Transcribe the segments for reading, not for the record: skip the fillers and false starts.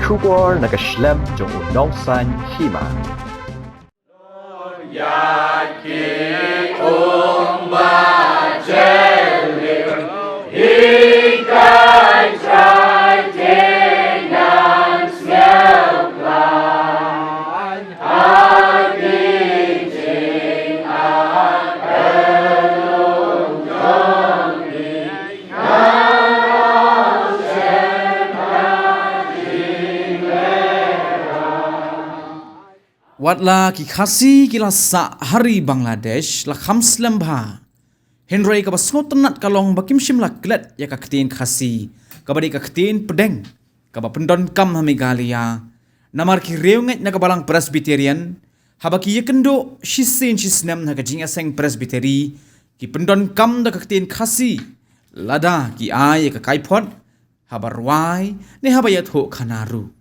bersyukur nak Islam jong unongsan hima. Watla ki khasi kila sa hari Bangladesh la khamslam bha Henry ka basngot nat kalong bakim shimla klet ya ka ktin khasi ka badi ka ktin pedeng ka ba pendon kam hamigalia namar ki reunget na ka balang Presbyterian habaki yekendo shisin shisnem na ka jinga seng Presbytery ki pendon kam da ka ktin khasi lada ki ay ka kaipot habarwai ne habayat ho khanaru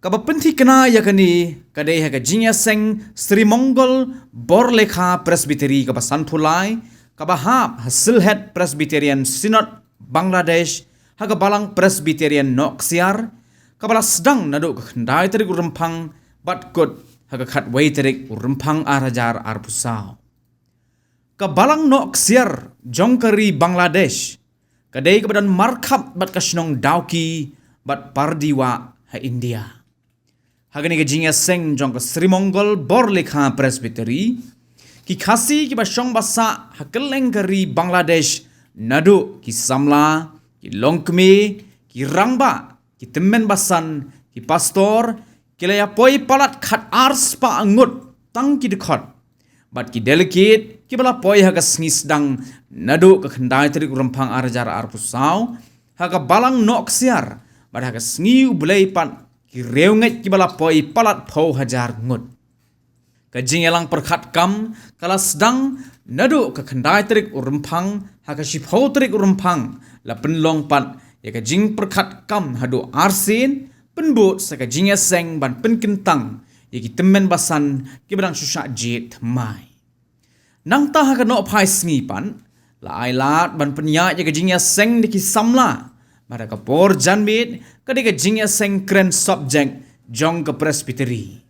Kapapenti kena ya kani kadai haga jinya seng Sri Mongol Borlekha Presbytery kapa Santhulai kapa hap hasil head Presbyterian Synod Bangladesh haga balang Presbyterian Noxiar kapala sedang naduk kendai terik urempang bat kot haga khatway terik urempang arajar arpusau kabalang Noxiar jongkari Bangladesh kadai kebadan markap bat kasnong dauki bat pardiwa ha India Hagani ke jinga seng jong ke Sri Mongol Borlekha Presbytery ki khasi ki basong basa hakeleng kari Bangladesh nadu ki samla ki longkme ki rangba ki temen basan ki pastor ki laya poi palat khat ars pa angut tang ki dekhot bat ki delicate ki bala poi haga sngis dang nadu ke khandai trik rempang arjar arpusau haga balang noksiar bat haga sngi ubulai pan ki reunget ki bala poi palat pau hajar ngut ka jingelang perkhat kam kala sedang nadu ka khandai trik urempang ha ka shipau trik urempang la penlong pat ya ka jing perkhat kam hadu arsin penbut sa ka jinga seng ban penkentang ya ki temen basan ki badang susah jet mai nang ta ha ka no phai sngi pan la ailat ban penya ya ka jinga seng de ki samla Mara ka por janmit kadika jingya seng kren subject jong ka Presbytery.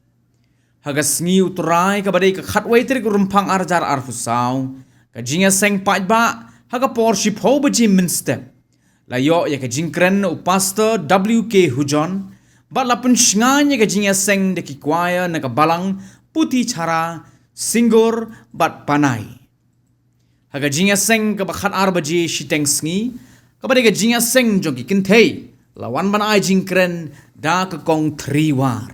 Haga sngi uturai ka badai ka khatway trik rumpang arjar arfusau ka jingya seng paitba haga por shipho baji minstep. Layo ya ka jingkren upasta WK Hujon bat lapun shnganya ka jingya seng de ki kwaya na ka balang puti chara singur bat panai. Haga jingya seng ka bakhat arbaji shiteng sngi Kapag ka jinga seng jong ki kintay, lawan ban ay jingkren da ka kong triwar.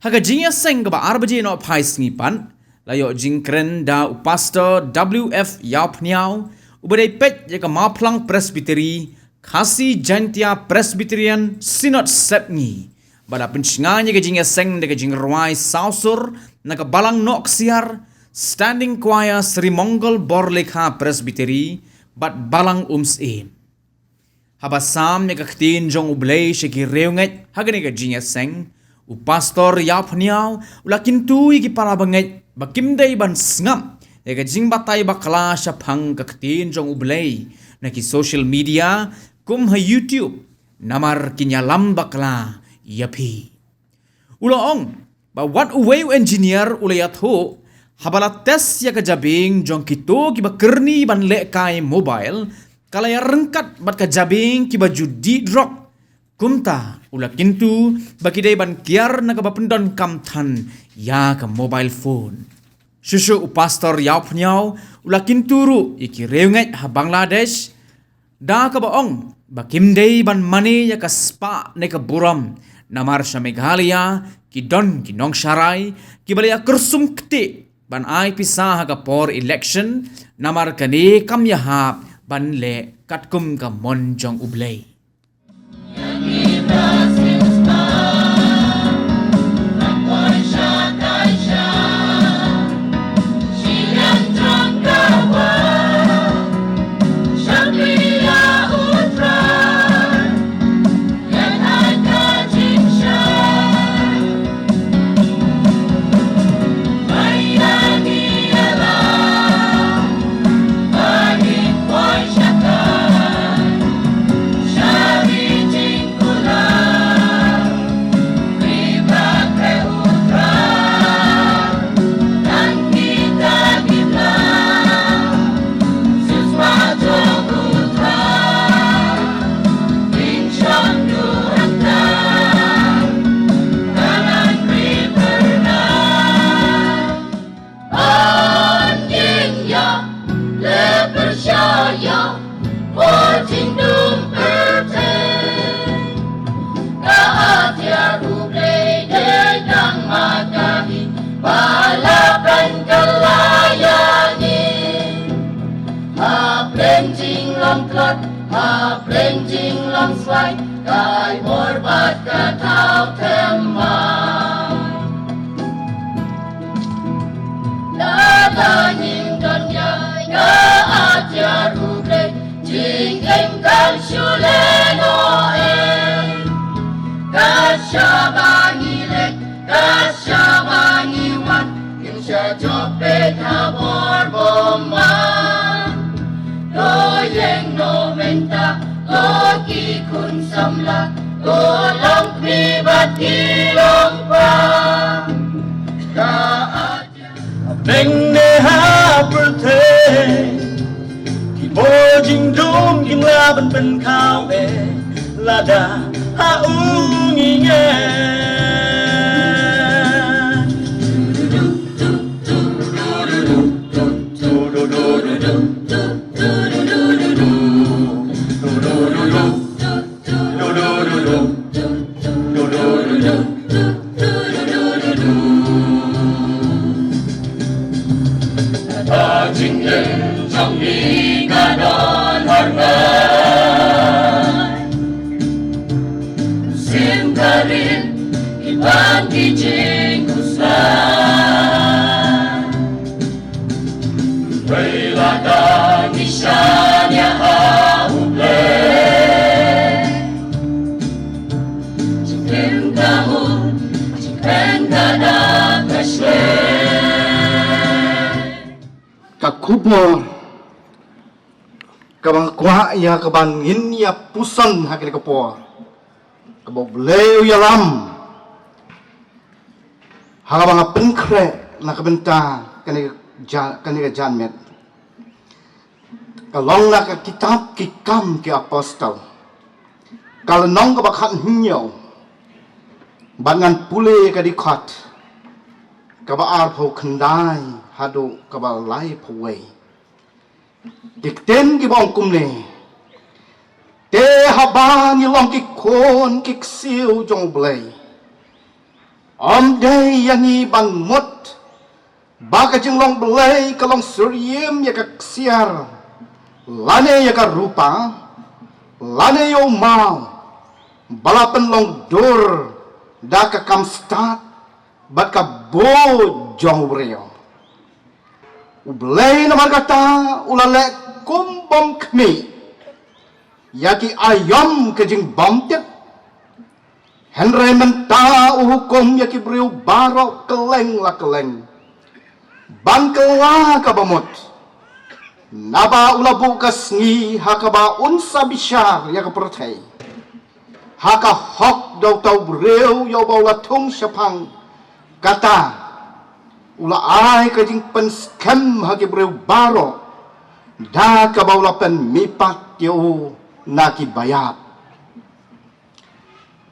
Haga jinga seng ka ba arbaji no pay sngipan, layo jingkren da upasta WF yaup niyaw, ubaday pet ya ka maplang Presbytery, khasi jantia Presbyterian Synod sepngi. Bada pensingan ya ka jinga seng da ka jingrway sausur, na ka balang noksiar, standing choir Sri Mongol Borlekha Presbytery, bat balang im. Habasam ne kaktin jong ublay shiki reunget hagani ka jinya seng u pastor yap niaw ulakin tui ki parabanget bakimday ban sngam e ka jing batay bakla sha phang kaktin jong ublay na ki social media kum ha YouTube namar kinyalam bakla yapi ulaong ba what way engineer ulayat ho habala tes ya ka jabing jong kito ki bakerni ban le kai mobile Kalaya rengkat bat ka jabing ki baju di drop kumta ula kintu bakidai ban kiar na ka bapendon kamthan ya ka mobile phone susu upastor yaup nyaw ula kinturu iki reunget ha Bangladesh da ka baong bakimdei ban mani ya ka spa ne ka buram namar sa Meghalaya ki don ki nong sharai ki balaya kersum kti ban ai pisah ha ka por election namar kani kam ya hap ban le katkum ka mon jong ublay. Kay morbat kataw temang Dadangin kanyay ka atya rubre Jing engkang syuleno Kasya bangilek, kasya bangiwan Insya jopet habor boman Doyeng no menta, loki kun samla Tolong pribat kilong pa Kaatya Beng ne ha perte Ki bojing dong king laban pen kau Lada ha unginge Jingeng jonghi kadon horngai Sim karin iban kijing kuslan Wailada nisanya hauble Jikem kahun, jikem kadang kashle Kakubor kabang kwa ya kaban ngin ya pusan hakil kapor kabog leo ya lam habang penkre na kabenta kani janmet kalong na ka kitab kikam ki apostol kalnong ka bakhan hinyo bangan pule ka dikhat kabaar pho khandai hadu kabal lai phawai dikten ki bong kumne te habang ilong ki kon ki siu jong blai om dei yangi ban mot baka jing long blai kalong suryem ya ka siar lane ya ka rupa lane yo mau balapan long dur da ka kam start bat ka bo jong breo Ublay na margata ulale kumbom kmi yaki ayam kejing bomtip Henry menta uhukum yaki briu baro keleng la keleng bangkela kabamot naba ulabu kasngi hakaba unsa bisyar yaka pertai haka hok daw taw briu yaw bawla tung syapang kata ula ay kajing penskem hagi breu baro da kabaula pen mipat yo naki bayat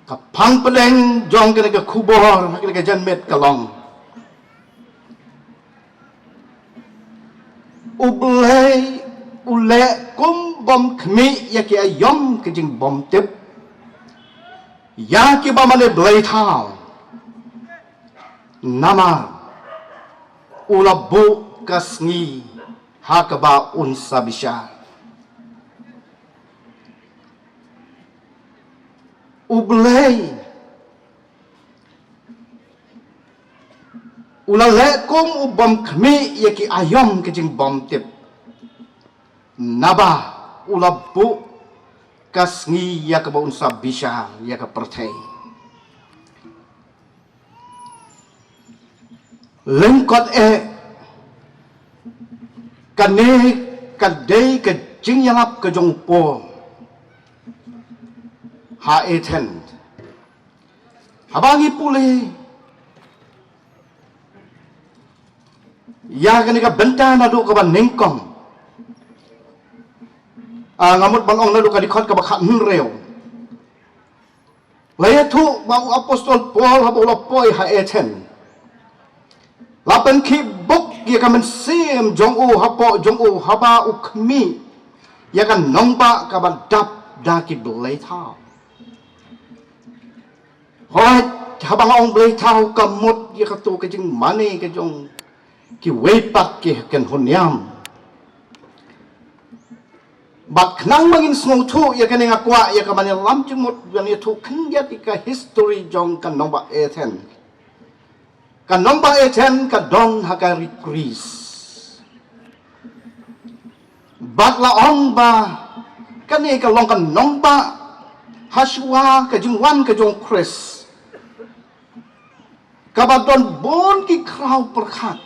kapang peleng jong kena ke kubor hagi ke janmet kalong ublay ule kum bom kmi yaki ayom kajing bom tip yaki bamane blay thao nama ulabu kasngi hakaba unsa bisya ublay ulalekum ubam kmi yaki ayom kejing bom tip naba ulabu kasngi yakaba unsa bisya yaka pertai lengkot kane kadai ke jingyalap ke jongpo ha eten habangi pule ya kane ka benta na do ka ban nengkong ngamut balong na do ka dikot ka bakha nreo laya tu bau apostol Paul habo lapoi ha eten lapan ki buk ya kan mensim jong u hapo jong u haba ukmi ya kan nomba ka dap da ki blai thao hoi habang ong blai thao ka mut ya ka tu ka jing mane ka jong ki wei pak ki kan honyam Bat kenang mangin snow tu ya kan yang akwa ya kan yang lam jemut yang itu kenjat ika history jong kan nomba eten. Kan nomba eten ka don hakari Greece. Bat la ong ba kan ni ka long kan nomba haswa ka jingwan ka jong Chris. Kabadon bon ki kraw perkat.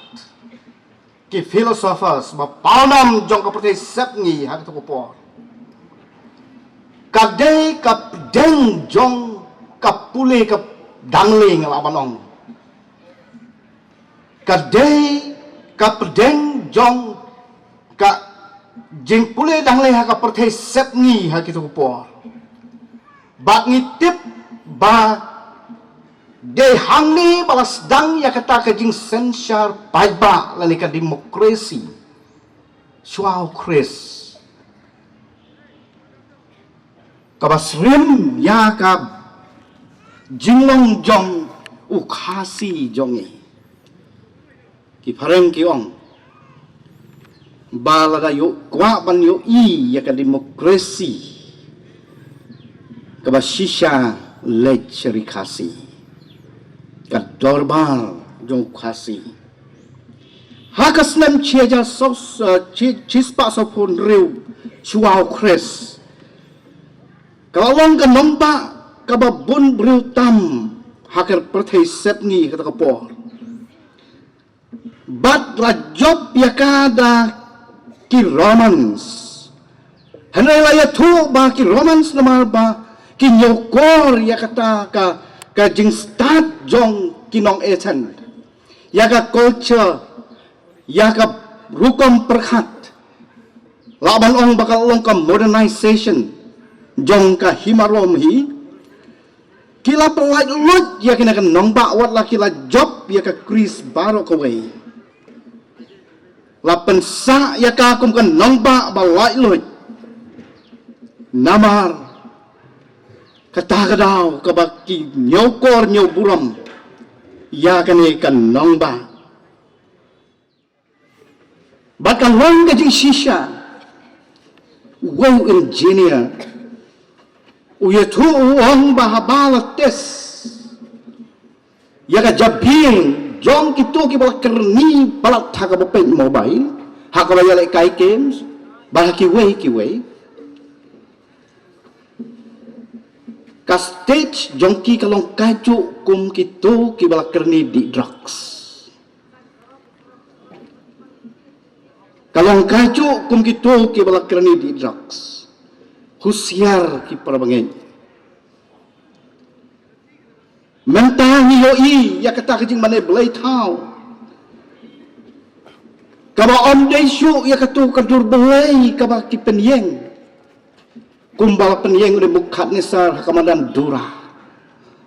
Ki philosophers ba paunam jong ka pertai sepngi hak tu ko. Kadai ka deng jong ka pule ka dangling labanong. Kadai ka deng jong ka jing pule dangling hak ka pertai sepngi hak tu ko. Ba ngitip ba de hangni balas dang ya kata ke jing sensar paiba lani ka demokrasi suau Chris kabasrim ya ka jinglong jong ukhasi jongi ki pareng ki ong balada yo kwa ban yo I ya ka demokrasi kabasisha lech serikasi Dorbar jong khasi hakas nem cheja sos chispa sopun riu chuao Chris kalong ka nomba ka babun briu tam hakar perthai sepni kata kapor bat la job yakada ki romans hanai la ya thu ba ki romans namar ba ki nyokor yakata ka jing start jong kinong eten ya ka culture ya ka rukom perkhat laban ong bakal long ka modernization jong ka himarom hi kila pelai lut ya kena kan nong ba wat la kila job ya ka Chris baro ka way la pensa ya ka kum kan nong ba lai lut namar katagadaw kabaki nyokor nyoburam ya kani kan nongba bakal wang ka jing shisha wow engineer uyatu wang bahabala tes ya ka jabing jong kito ki bala kerni bala thaga bapen mobile hakala yale kai games bahaki way ka stage jongki kalong kaju kum kitu ki bala kerni di drugs kalong kaju kum kitu ki bala kerni di drugs husiar ki para bangeng mentangi yoi ya kata kejing mana belai tau kaba om desu ya katu kadur belai kaba ki penyeng kumbal penyeng udah bukat nisar hakamandan dura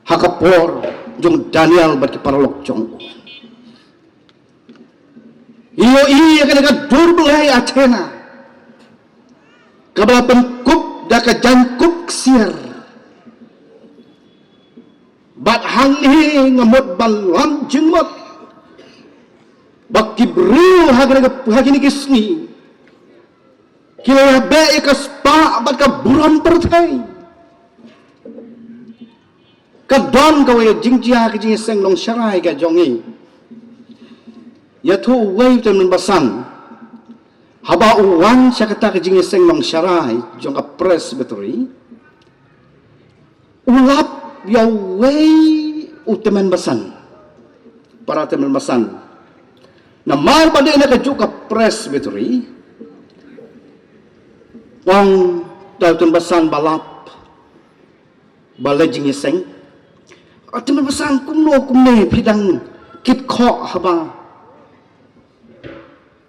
hakapor jong Daniel bagi paralok jong iyo iya kan dur belai acena kabala penkup daka jangkup ksiar bat hanghi ngamot balam jengmot baki beriu hagini kisni kila be ka spa bat ka buram pertai ka don ka we jingjia ka jing seng long sharai ka jongi ya thu wei ten basan haba uwan syakata ka jing seng long sharai jong ka presbytery ulap ya wei uteman basan para teman basan na mal pada na ka juga presbytery wang daun basan balap balai jingiseng teman basan kumne pidang kit kho haba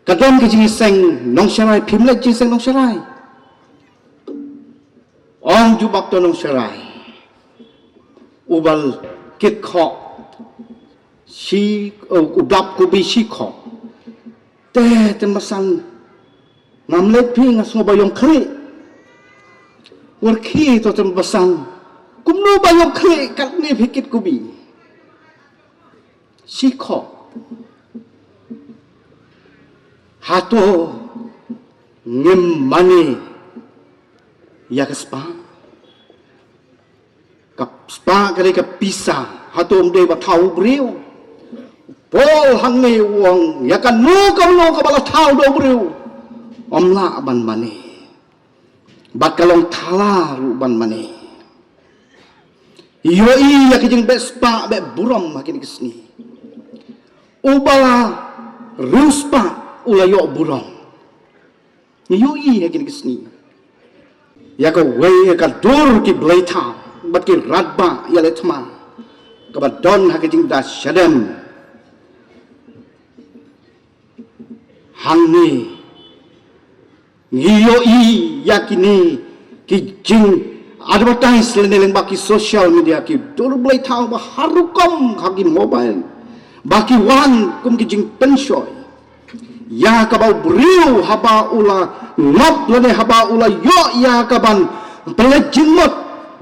kadon ke jingiseng nong sharai pimle jingiseng nong sharai ong jubak to nong sharai ubal kit kho si ubap kubi si kho te teman basan namlet ping asmo bayong kri warki to tem basan kumno bayong kri katni phikit kubi sikho hato ngem mani ya ke spa kali ke pisang hatum de batau briu pol hangi wong ya kan nu ka bala tau do briu omla ban mani bat kalong thala ru ban mani yo ya ke jing be spa be buram makin kesni ubala ruspa ulayo buram yo ya ke kesni ya ka wei ka dur ki blai tau bat ki radba ya le thma ka bat don ha ke jing da shadam hangi ngiyo yakini ki jing advertise leneleng baki social media ki dur blai thau ba harukom hagi mobile baki wan kum ki jing penshoy ya ka ba briu haba ula ngop lene haba ula yo ya ka ban pelejimot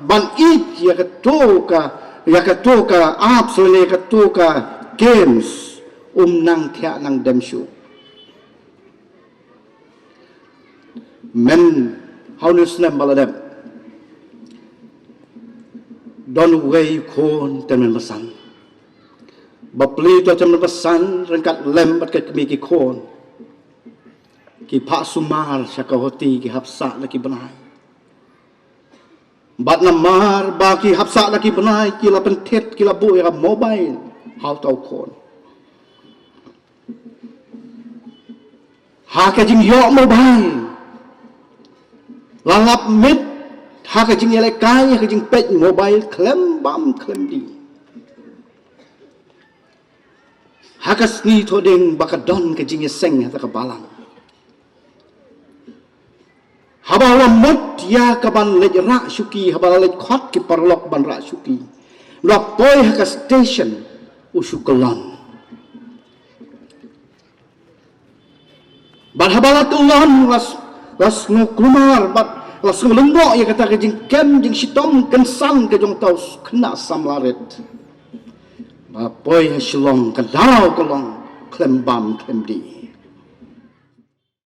ban it ya ka toka apps lene ka toka games nang thia nang demshu men haunusnem baladem don way kon temen pesan bapli to temen pesan rengkat lem bat ke mi ki kon ki pak sumar syakawati ki hapsa laki benai bat namar baki hapsa laki benai ki la pentet ki la bu ya mobile how tau kon ha ka jing yo mobile lalap mit ha ka jing yele kai ka jing pet mobile klem bam klem di ha ka sni to ding bakadon ka jing seng ha ka balang habala mot ya ka ban lej ra syuki habala lej khot ki parlok ban ra syuki la poi ha ka station usukalan ban habala tulon las no kumar bat las lembok ya kata ke jing kem jing sitom kensan ke jong tau kena samlaret ba poi shilong ka dau kolong klembam klemdi